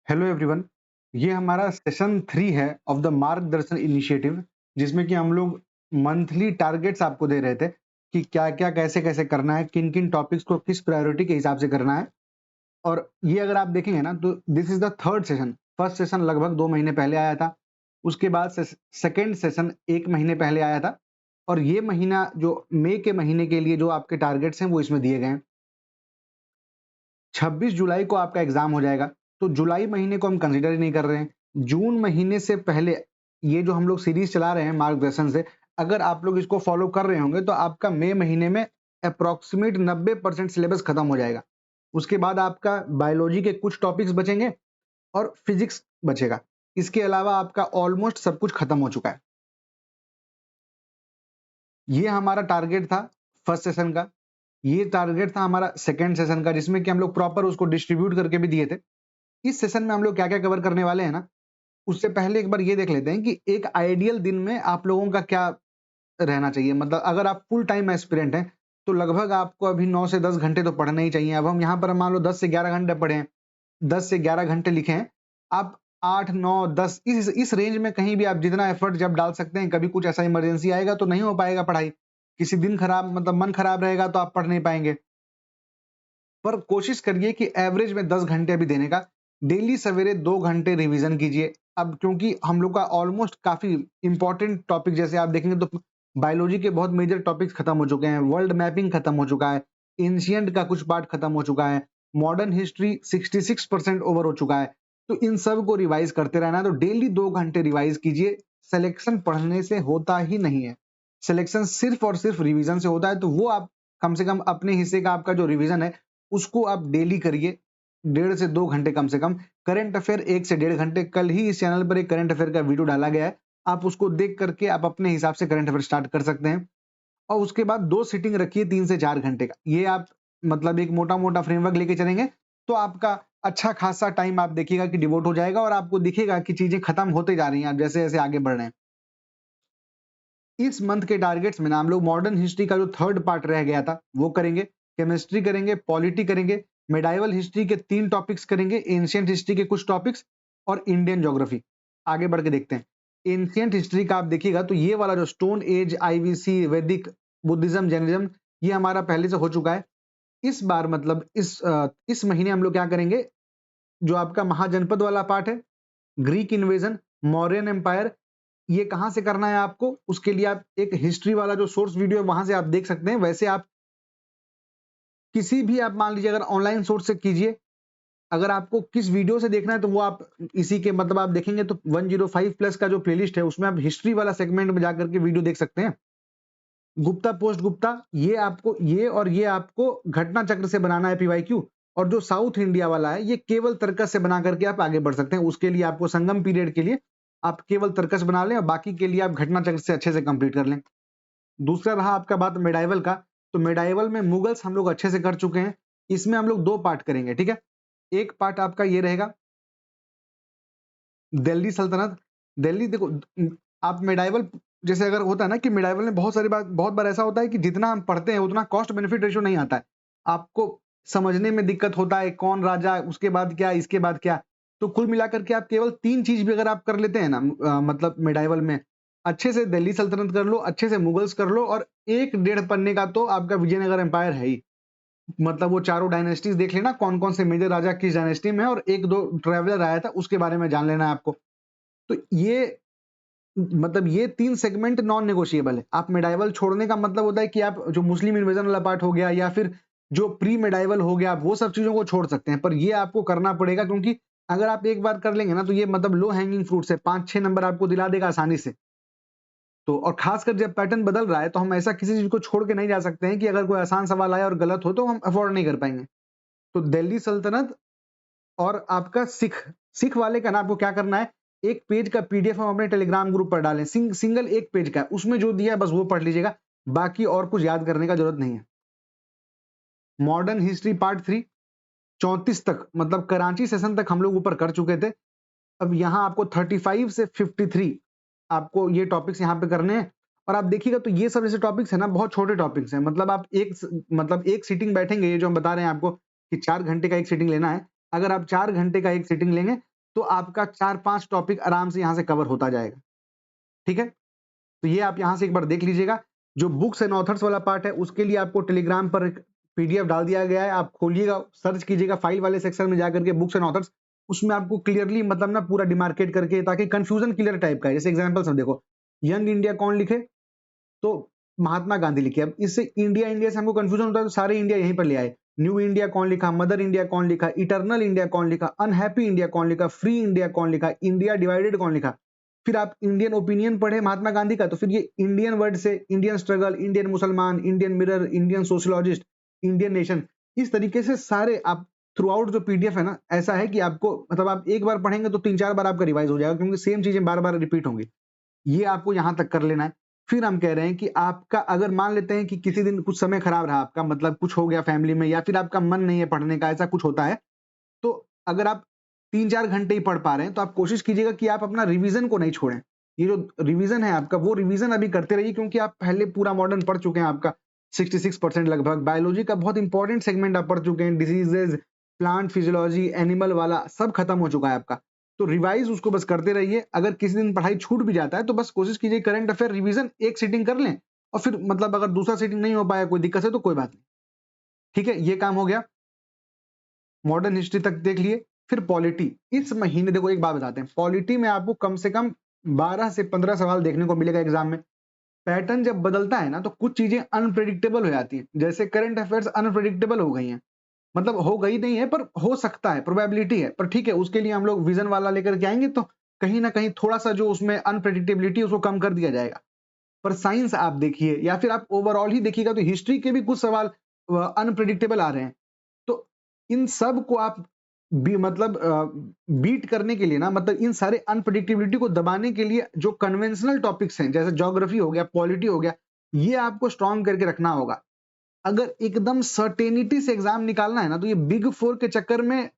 Hello everyone. ये हमारा session 3 है ऑफ द मार्गदर्शन इनिशिएटिव, जिसमें कि हम लोग मंथली टारगेट्स आपको दे रहे थे कि क्या-क्या, कैसे-कैसे करना है, किन-किन टॉपिक्स को किस प्रायोरिटी के हिसाब से करना है। और ये अगर आप देखेंगे ना तो this is the third session. First session लगभग 2 महीने पहले आया था। उसके बाद सेकंड सेशन 1 महीने पहले आया था। और ये महीना जो मई के महीने के लिए जो आपके टारगेट्स हैं वो इसमें दिए गए हैं। 26 जुलाई को आपका एग्जाम हो जाएगा, तो जुलाई महीने को हम कंसीडर ही नहीं कर रहे हैं। जून महीने से पहले ये जो हम लोग सीरीज चला रहे हैं मार्गदर्शन से, अगर आप लोग इसको फॉलो कर रहे होंगे तो आपका मई महीने में अप्रोक्सीमेट 90% सिलेबस खत्म हो जाएगा। उसके बाद आपका बायोलॉजी के कुछ टॉपिक्स बचेंगे और फिजिक्स बचेगा। इसके अलावा आपका ऑलमोस्ट सब कुछ खत्म हो चुका है। ये हमारा टारगेट था फर्स्ट सेशन का। ये टारगेट था हमारा सेकंड सेशन का, जिसमें कि हम लोग प्रॉपर उसको डिस्ट्रीब्यूट करके भी दिए थे। इस सेशन में हम लोग क्या-क्या कवर करने वाले हैं ना, उससे पहले एक बार ये देख लेते हैं कि एक आइडियल दिन में आप लोगों का क्या रहना चाहिए। मतलब अगर आप फुल टाइम एस्पिरेंट हैं, तो लगभग आपको अभी 9 से 10 घंटे तो पढ़ने ही चाहिए। अब हम यहाँ पर मान लो 10 से 11 घंटे पढ़े हैं, 10 से 11 घंटे लिखे हैं। आप 8, 9, 10 इस रेंज में कहीं भी आप जितना एफर्ट जब डाल सकते हैं, कभी कुछ ऐसा इमरजेंसी आएगा तो नहीं हो पाएगा पढ़ाई। किसी दिन खराब मतलब मन खराब रहेगा तो आप पढ़ नहीं पाएंगे। पर कोशिश करिए कि एवरेज में 10 घंटे अभी देने का। डेली सवेरे 2 घंटे रिवीजन कीजिए। अब क्योंकि हम लोग का ऑलमोस्ट काफी इंपॉर्टेंट टॉपिक जैसे आप देखेंगे तो बायोलॉजी के बहुत मेजर टॉपिक्स खत्म हो चुके हैं, वर्ल्ड मैपिंग खत्म हो चुका है, एंशिएंट का कुछ पार्ट खत्म हो चुका है, मॉडर्न हिस्ट्री 66% ओवर हो चुका है। तो इन सब को रिवाइज करते रहना है, तो डेली 2 घंटे रिवाइज कीजिए। सिलेक्शन पढ़ने से होता ही नहीं है, सिलेक्शन सिर्फ और सिर्फ रिवीजन से होता है। तो वो आप कम से कम अपने हिस्से का आपका जो रिवीजन है उसको आप डेली करिए, 1.5 से 2 घंटे कम से कम। करंट अफेयर 1 से 1.5 घंटे, कल ही इस चैनल पर एक करंट अफेयर का वीडियो डाला गया है, आप उसको देख करके आप अपने हिसाब से करंट अफेयर स्टार्ट कर सकते हैं। और उसके बाद 2 सिटिंग रखिए 3 से 4 घंटे का। ये आप मतलब एक मोटा-मोटा फ्रेमवर्क लेके चलेंगे तो आपका अच्छा खासा टाइम आप देखिएगा कि डिवोट हो जाएगा और आपको दिखेगा कि चीजें खत्म होते जा रही हैं आप जैसे-जैसे आगे बढ़ रहे हैं। इस मंथ के टारगेट्स में ना हम लोग मॉडर्न हिस्ट्री का जो थर्ड पार्ट रह गया था वो करेंगे, केमिस्ट्री करेंगे, पॉलिटी करेंगे, मेडाइवल हिस्ट्री के 3 टॉपिक्स करेंगे, एंशिएंट हिस्ट्री के कुछ टॉपिक्स और इंडियन ज्योग्राफी। आगे बढ़ के देखते हैं। एंशिएंट हिस्ट्री का आप देखिएगा तो ये वाला जो स्टोन एज, आईवीसी, वैदिक, बुद्धिज्म, जैनिज्म, ये हमारा पहले से हो चुका है। इस बार मतलब इस महीने हम लोग क्या करेंगे, जो आपका महाजनपद वाला पार्ट है, ग्रीक इन्वेजन, मौर्यन एम्पायर, ये कहाँ से करना है आपको, उसके लिए आप एक हिस्ट्री वाला जो सोर्स वीडियो है वहां से आप देख सकते हैं। वैसे आप किसी भी आप मान लीजिए अगर ऑनलाइन सोर्स से कीजिए, अगर आपको किस वीडियो से देखना है तो वो आप इसी के मतलब आप देखेंगे तो 105 प्लस का जो प्लेलिस्ट है उसमें आप हिस्ट्री वाला सेगमेंट में जाकर के वीडियो देख सकते हैं। गुप्ता पोस्ट गुप्ता, ये आपको घटना चक्र से बनाना है पीवाईक्यू। और जो साउथ इंडिया वाला है ये केवल तर्कस से बना करके आप आगे बढ़ सकते हैं। उसके लिए आपको संगम पीरियड के लिए आप केवल तर्कस बना लें और बाकी के लिए आप घटना चक्र से अच्छे से कंप्लीट कर लें। दूसरा रहा आपका बात मेडाइवल का, तो मेडाइवल में मुगल्स हम लोग अच्छे से कर चुके हैं। इसमें हम लोग 2 पार्ट करेंगे, ठीक है। एक पार्ट आपका ये रहेगा दिल्ली सल्तनत। दिल्ली देखो, आप मेडाइवल जैसे अगर होता है ना कि मेडाइवल में बहुत बार ऐसा होता है कि जितना हम पढ़ते हैं उतना कॉस्ट बेनिफिट रेशियो नहीं आता है। आपको समझने में दिक्कत होता है, कौन राजा, उसके बाद क्या, इसके बाद क्या। तो कुल मिलाकर के आप केवल 3 चीज भी अगर आप कर लेते हैं ना, मतलब मेडाइवल में अच्छे से दिल्ली सल्तनत कर लो, अच्छे से मुगल्स कर लो, और 1 डेढ़ पन्ने का तो आपका विजयनगर एम्पायर है ही। मतलब वो चारों डायनेस्टीज देख लेना, कौन-कौन से मेजर राजा किस डायनेस्टी में है, और 1-2 ट्रैवलर आया था उसके बारे में जान लेना है आपको। तो ये मतलब ये 3 सेगमेंट नॉन नेगोशिएबल है। आप मेडाइवल छोड़ने का मतलब होता है कि आप जो मुस्लिम इन्वेजन वाला पार्ट हो गया या फिर जो प्री मेडाइवल हो गया, आप वो सब चीजों को छोड़ सकते हैं। पर ये आपको करना पड़ेगा, क्योंकि अगर आप एक बार कर लेंगे ना तो ये मतलब लो हैंगिंग फ्रूट्स है, 5-6 नंबर आपको दिला देगा आसानी से। तो और खासकर जब पैटर्न बदल रहा है तो हम ऐसा किसी चीज को छोड़ के नहीं जा सकते हैं कि अगर कोई आसान सवाल आए और गलत हो तो हम अफोर्ड नहीं कर पाएंगे। तो दिल्ली सल्तनत और आपका सिख वाले का ना आपको क्या करना है, एक पेज का पीडीएफ हम अपने टेलीग्राम ग्रुप पर डालें। सिंगल एक पेज का है, उसमें जो दिया है बस वो पढ़ लीजिएगा, बाकी और कुछ याद करने का जरूरत नहीं है। मॉडर्न हिस्ट्री पार्ट 3 34 तक, मतलब कराची सेशन तक हम लोग ऊपर कर चुके थे। अब यहाँ आपको 35 से 53 आपको ये टॉपिक्स यहाँ पे करने हैं। और आप देखिएगा तो ये सब जैसे टॉपिक्स है ना, बहुत छोटे टॉपिक्स हैं। मतलब आप एक सीटिंग बैठेंगे, ये जो हम बता रहे हैं आपको कि 4 घंटे का एक सीटिंग लेना है, अगर आप 4 घंटे का एक सीटिंग लेंगे तो आपका 4-5 टॉपिक आराम से यहाँ से कवर होता जाएगा। ठीक है, तो ये आप यहाँ से एक बार देख लीजिएगा। जो बुक्स एंड ऑथर्स वाला पार्ट है उसके लिए आपको टेलीग्राम पर पीडीएफ डाल दिया गया है, आप खोलिएगा, सर्च कीजिएगा फाइल वाले सेक्शन में जाकर के बुक्स एंड ऑथर्स, उसमें आपको क्लियरली मतलब ना पूरा डिमार्केट करके, ताकि कंफ्यूजन क्लियर टाइप का है। जैसे एग्जांपल सब देखो, यंग इंडिया कौन लिखे, तो महात्मा गांधी लिखे। अब इससे इंडिया इंडिया से हमको कंफ्यूजन होता है, तो सारे इंडिया यहीं पर ले आए। न्यू इंडिया कौन लिखा, मदर इंडिया कौन लिखा, इटर्नल इंडिया कौन लिखा, अनहैप्पी इंडिया कौन लिखा, फ्री इंडिया कौन लिखा, इंडिया डिवाइडेड कौन लिखा। फिर आप इंडियन ओपिनियन पढ़े महात्मा गांधी का, तो फिर ये इंडियन वर्ड से इंडियन स्ट्रगल, इंडियन मुसलमान, Indian mirror, Indian sociologist, Indian nation, इस तरीके से सारे आप थ्रू आउट जो पीडीएफ है ना, ऐसा है कि आपको मतलब आप एक बार पढ़ेंगे तो 3-4 बार आपका रिवाइज हो जाएगा, क्योंकि सेम चीजें बार बार रिपीट होंगी। ये आपको यहां तक कर लेना है। फिर हम कह रहे हैं कि आपका अगर मान लेते हैं कि किसी दिन कुछ समय खराब रहा आपका, मतलब कुछ हो गया फैमिली में, या फिर आपका मन नहीं है पढ़ने का, ऐसा कुछ होता है, तो अगर आप 3-4 घंटे ही पढ़ पा रहे हैं तो आप कोशिश कीजिएगा कि आप अपना रिवीजन को नहीं छोड़ें। ये जो रिवीजन है आपका, वो रिवीजन अभी करते रहिए, क्योंकि आप पहले पूरा मॉडर्न पढ़ चुके हैं, आपका 66% लगभग। बायोलॉजी का बहुत इंपॉर्टेंट सेगमेंट आप पढ़ चुके हैं, डिजीजेज, प्लांट फिजियोलॉजी, एनिमल वाला सब खत्म हो चुका है आपका। तो रिवाइज उसको बस करते रहिए। अगर किसी दिन पढ़ाई छूट भी जाता है तो बस कोशिश कीजिए करंट अफेयर रिवीजन एक सीटिंग कर लें, और फिर मतलब अगर दूसरा सीटिंग नहीं हो पाया, कोई दिक्कत है तो कोई बात नहीं। ठीक है, ये काम हो गया। मॉडर्न हिस्ट्री तक देख लिए। फिर पॉलिटी, इस महीने देखो एक बात बताते हैं, पॉलिटी में आपको कम से कम 12 से 15 सवाल देखने को मिलेगा एग्जाम में। पैटर्न जब बदलता है ना, तो कुछ चीजें अनप्रेडिक्टेबल हो जाती हैं। जैसे करंट अफेयर्स अनप्रेडिक्टेबल हो गई हैं, मतलब हो गई नहीं है पर हो सकता है, प्रोबेबिलिटी है, पर ठीक है, उसके लिए हम लोग विजन वाला लेकर के आएंगे, तो कहीं ना कहीं थोड़ा सा जो उसमें अनप्रेडिक्टेबिलिटी उसको कम कर दिया जाएगा। पर साइंस आप देखिए, या फिर आप ओवरऑल ही देखिएगा, तो हिस्ट्री के भी कुछ सवाल अनप्रेडिक्टेबल आ रहे हैं। तो इन सब को आप मतलब बीट करने के लिए ना, मतलब इन सारे अनप्रेडिक्टेबिलिटी को दबाने के लिए जो कन्वेंशनल टॉपिक्स हैं, जैसे ज्योग्राफी हो गया, पॉलिटी हो गया, ये आपको स्ट्रांग करके रखना होगा। अगर एकदम सर्टेनिटी से एग्जाम निकालना है ना, तो ये बिग 4 के चक्कर में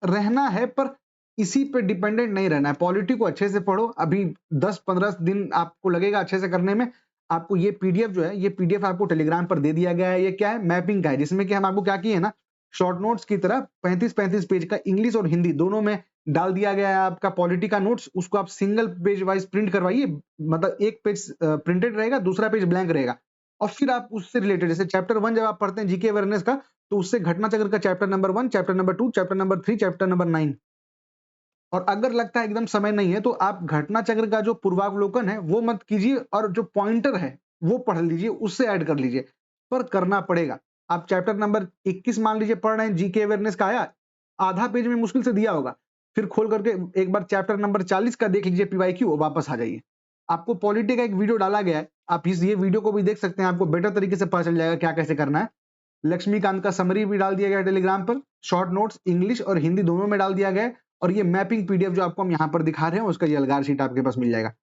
रहना है, पर इसी पे डिपेंडेंट नहीं रहना है। पॉलिटी को अच्छे से पढ़ो, अभी 10-15 दिन आपको लगेगा अच्छे से करने में। आपको ये पीडीएफ जो है, ये पीडीएफ आपको टेलीग्राम पर दे दिया गया है। ये क्या है, मैपिंग का है, जिसमें कि हम आपको क्या किए ना, शॉर्ट नोट्स की तरह 35-35 पेज का इंग्लिश और हिंदी दोनों में डाल दिया गया है आपका पॉलिटी का नोट्स। उसको आप सिंगल पेज वाइज प्रिंट करवाइए, मतलब एक पेज प्रिंटेड रहेगा, दूसरा पेज ब्लैंक रहेगा, और फिर आप उससे रिलेटेड, जैसे चैप्टर 1 जब आप पढ़ते हैं जीके अवेयरनेस का, तो उससे घटना चक्र का chapter number 1, chapter number 2, chapter number 3, chapter number 9। और अगर लगता है एकदम समय नहीं है, तो आप घटना चक्र का जो पूर्वावलोकन है वो मत कीजिए, और जो पॉइंटर है वो पढ़ लीजिए, उससे ऐड कर लीजिए, पर करना पड़ेगा। आप चैप्टर नंबर 21 मान लीजिए पढ़ रहे हैं, जीके अवेयरनेस का आया, आधा पेज में मुश्किल से दिया होगा, फिर खोल करके एक बार चैप्टर नंबर 40 का देख लीजिए पीवाईक्यू, वापस आ जाइए। आपको पॉलिटी का एक वीडियो डाला गया है, आप ये वीडियो को भी देख सकते हैं, आपको बेटर तरीके से पता चल जाएगा क्या कैसे करना है। लक्ष्मीकांत का समरी भी डाल दिया गया टेलीग्राम पर, शॉर्ट नोट्स इंग्लिश और हिंदी दोनों में डाल दिया गया है, और ये मैपिंग पीडीएफ जो आपको हम यहाँ पर दिखा रहे हैं, उसका ये अलगार शीट आपके पास मिल जाएगा।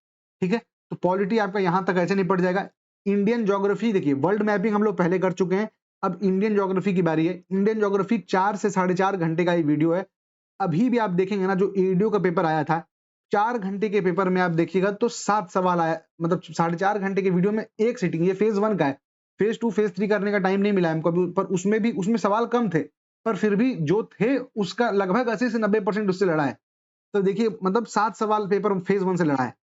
ठीक है, तो पॉलिटी आपका यहाँ तक ऐसे निपट जाएगा। इंडियन ज्योग्राफी देखिए, वर्ल्ड मैपिंग हम लोग पहले कर चुके हैं, अब इंडियन ज्योग्राफी की बारी है। इंडियन ज्योग्राफी 4 से 4.5 घंटे का ये वीडियो है। अभी भी आप देखेंगे ना, जो ईडीओ का पेपर आया था, 4 घंटे के पेपर में आप देखिएगा तो 7 सवाल आया, मतलब 4.5 घंटे के वीडियो में एक सीटिंग। ये फेज 1 का है, फेज 2 फेज 3 करने का टाइम नहीं मिला हमको, पर उसमें भी उसमें सवाल कम थे, पर फिर भी जो थे उसका लगभग 80 से 90% उससे लड़ा है। तो देखिए मतलब 7 सवाल पेपर फेज 1 से लड़ा है।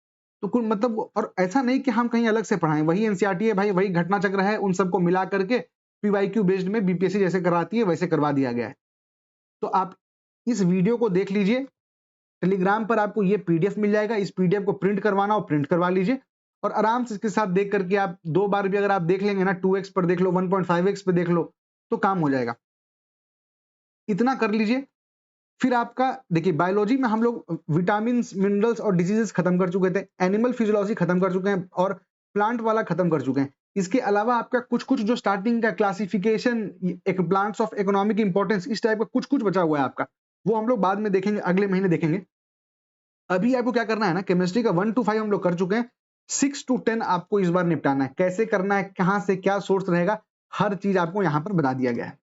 तो कुल मतलब, और ऐसा नहीं कि हम कहीं अलग से पढ़ाएं, वही एनसीईआरटी है भाई, वही घटना चक्र है, उन सबको मिला करके पीवाईक्यू बेस्ड में बीपीएससी जैसे करवाती है वैसे करवा दिया गया है। तो आप इस वीडियो को देख लीजिए, टेलीग्राम पर आपको ये पीडीएफ मिल जाएगा, इस पीडीएफ को प्रिंट करवाना हो प्रिंट करवा लीजिए, और आराम से इसके साथ देख करके आप 2 बार भी अगर आप देख लेंगे ना, 2x पर देख लो, 1.5x पे देख लो, तो काम हो जाएगा। इतना कर लीजिए। फिर आपका देखिए, बायोलॉजी में हम लोग विटामिन, मिनरल्स और डिजीजेस खत्म कर चुके थे, एनिमल फिजियोलॉजी खत्म कर चुके हैं, और प्लांट वाला खत्म कर चुके हैं। इसके अलावा आपका कुछ कुछ जो स्टार्टिंग का क्लासिफिकेशन, एक प्लांट्स ऑफ इकोनॉमिक इंपॉर्टेंस, इस टाइप का कुछ कुछ बचा हुआ है आपका, वो हम लोग बाद में देखेंगे, अगले महीने देखेंगे। अभी आपको क्या करना है ना, केमिस्ट्री का 1 to 5 हम लोग कर चुके हैं, 6 to 10 आपको इस बार निपटाना है। कैसे करना है, कहां से क्या सोर्स रहेगा, हर चीज आपको यहाँ पर बता दिया गया है।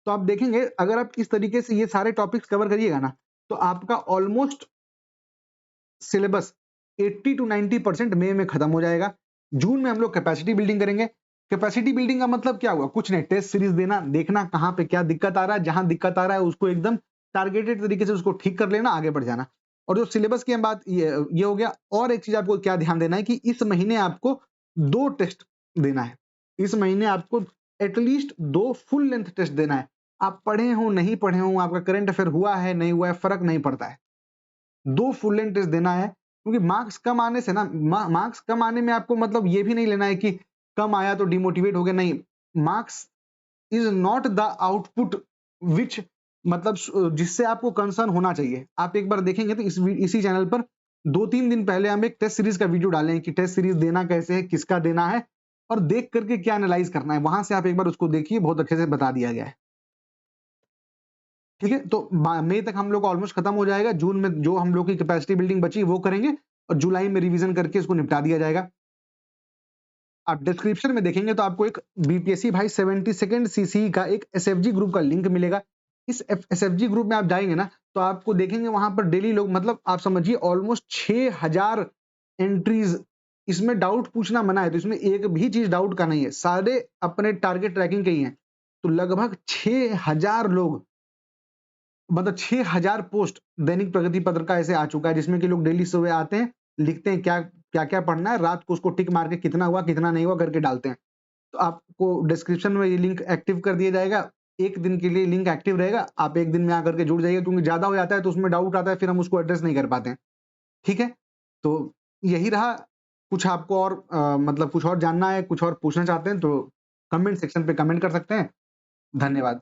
तो आप देखेंगे, अगर आप इस तरीके से ये सारे टॉपिक्स कवर करिएगा ना, तो आपका ऑलमोस्ट सिलेबस 80 to 90% मई में खत्म हो जाएगा। जून में हम लोग कैपेसिटी बिल्डिंग करेंगे। कैपेसिटी बिल्डिंग का मतलब क्या हुआ, कुछ नहीं, टेस्ट सीरीज देना, देखना कहाँ पे क्या दिक्कत आ रहा है, जहां दिक्कत आ रहा है उसको एकदम टारगेटेड तरीके से उसको ठीक कर लेना, आगे बढ़ जाना। और जो सिलेबस की हम बात ये हो गया। और एक चीज आपको क्या ध्यान देना है कि इस महीने आपको 2 टेस्ट देना है। इस महीने आपको एटलीस्ट 2 फुल लेंथ टेस्ट देना है। आप पढ़े हो नहीं पढ़े हो, आपका करंट अफेयर हुआ है नहीं हुआ है, फर्क नहीं पड़ता है। 2 फुल लेंथ टेस्ट देना है, क्योंकि मार्क्स कम आने से ना मार्क्स कम आने में आपको मतलब ये भी नहीं लेना है कि कम आया तो डिमोटिवेट हो गया, नहीं। Marks is not the output which मतलब जिससे आपको कंसर्न होना चाहिए। आप एक बार देखेंगे तो इसी चैनल पर 2-3 दिन पहले हम एक टेस्ट सीरीज का वीडियो डाले हैं कि टेस्ट सीरीज देना कैसे है, किसका देना है और देख करके क्या एनालाइज करना है। वहां से आप एक बार उसको देखिए, बहुत अच्छे से बता दिया गया है। ठीक है, तो मई तक हम लोग ऑलमोस्ट खत्म हो जाएगा। जून में जो हम लोग की कैपेसिटी बिल्डिंग बची वो करेंगे और जुलाई में रिवीजन करके इसको निपटा दिया जाएगा। आप डिस्क्रिप्शन में देखेंगे तो आपको एक बीपीएससी भाई 72nd सीसी का एक एसएफजी ग्रुप का लिंक मिलेगा। इस एसएफजी ग्रुप में आप जाएंगे ना तो आपको देखेंगे वहां पर डेली लोग मतलब आप समझिए ऑलमोस्ट 6000 एंट्रीज। इसमें डाउट पूछना मना है, तो इसमें एक भी चीज डाउट का नहीं है, सारे अपने टारगेट ट्रैकिंग के ही हैं। तो लगभग 6000 लोग मतलब 6000 पोस्ट दैनिक प्रगति पत्र का ऐसे आ चुका है, जिसमें कि लोग डेली सुबह आते हैं, लिखते हैं क्या क्या क्या पढ़ना है, रात को उसको टिक मार के कितना हुआ कितना नहीं हुआ करके डालते हैं। तो आपको डिस्क्रिप्शन में ये लिंक एक्टिव कर दिया जाएगा। एक दिन के लिए लिंक एक्टिव रहेगा, आप एक दिन में आकर के जुड़ जाइए, क्योंकि ज्यादा हो जाता है तो उसमें डाउट आता है, फिर हम उसको एड्रेस नहीं कर पाते हैं। ठीक है, तो यही रहा। कुछ आपको और मतलब कुछ और जानना है, कुछ और पूछना चाहते हैं तो कमेंट सेक्शन पे कमेंट कर सकते हैं। धन्यवाद।